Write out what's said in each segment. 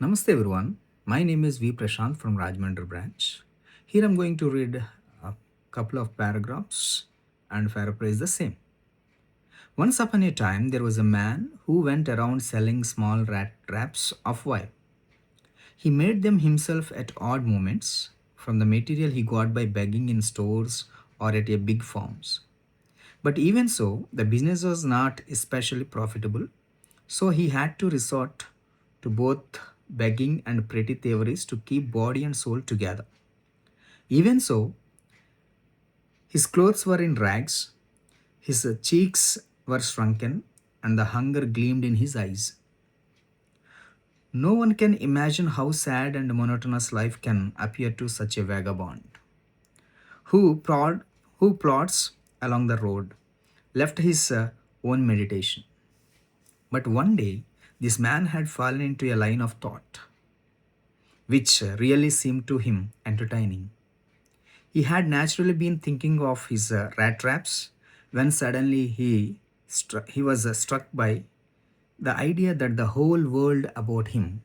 Namaste everyone. My name is V. Prashant from Rajmandri branch. Here I'm going to read a couple of paragraphs and paraphrase the same. Once upon a time, there was a man who went around selling small rat traps of wire. He made them himself at odd moments from the material he got by begging in stores or at a big farms. But even so, the business was not especially profitable, so he had to resort to both begging and pretty thieveries to keep body and soul together. Even so, his clothes were in rags, his cheeks were shrunken, and the hunger gleamed in his eyes. No one can imagine how sad and monotonous life can appear to such a vagabond who, who plods along the road, left his own meditation. But one day, this man had fallen into a line of thought, which really seemed to him entertaining. He had naturally been thinking of his rat traps when suddenly he was struck by the idea that the whole world about him,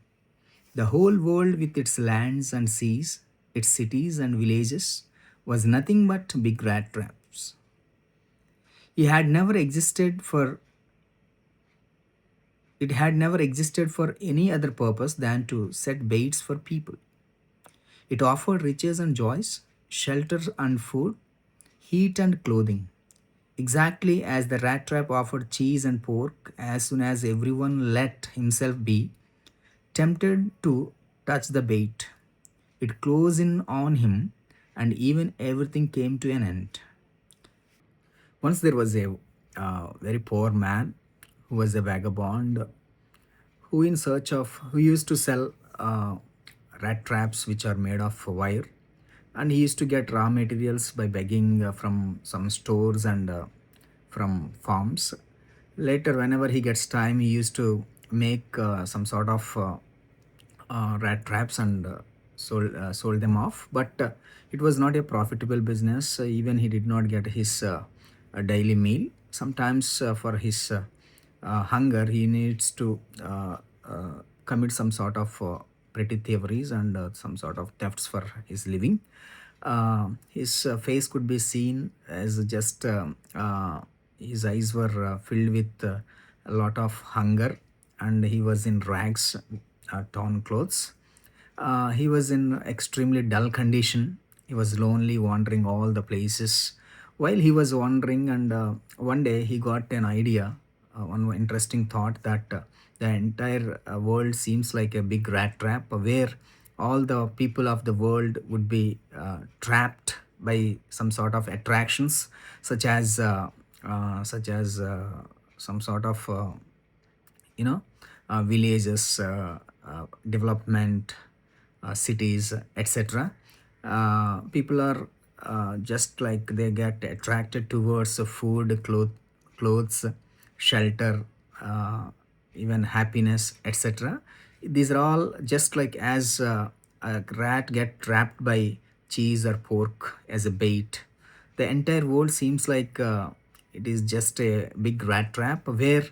the whole world with its lands and seas, its cities and villages, was nothing but big rat traps. He had never existed for It had never existed for any other purpose than to set baits for people. It offered riches and joys, shelter and food, heat and clothing. Exactly as the rat trap offered cheese and pork as soon as everyone let himself be tempted to touch the bait. It closed in on him, and even everything came to an end. Once there was a very poor man who was a vagabond who used to sell rat traps which are made of wire, and he used to get raw materials by begging from some stores and from farms. Later, whenever he gets time, he used to make some sort of rat traps and sold them off, but it was not a profitable business. Even he did not get his a daily meal. Sometimes for his hunger he needs to commit some sort of petty thieveries and some sort of thefts for his living. His face could be seen as just his eyes were filled with a lot of hunger, and he was in rags, torn clothes. He was in extremely dull condition. He was lonely, wandering all the places. While he was wandering, and one day he got an idea, one interesting thought that the entire world seems like a big rat trap where all the people of the world would be trapped by some sort of attractions, such as some sort of you know villages, development, cities, etc. People are just like they get attracted towards food, clothes, shelter, even happiness, etc. These are all just like as a rat get trapped by cheese or pork as a bait. The entire world seems like it is just a big rat trap where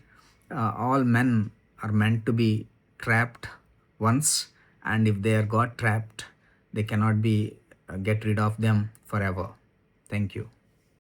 all men are meant to be trapped once, and if they are got trapped, they cannot be get rid of them forever. Thank you.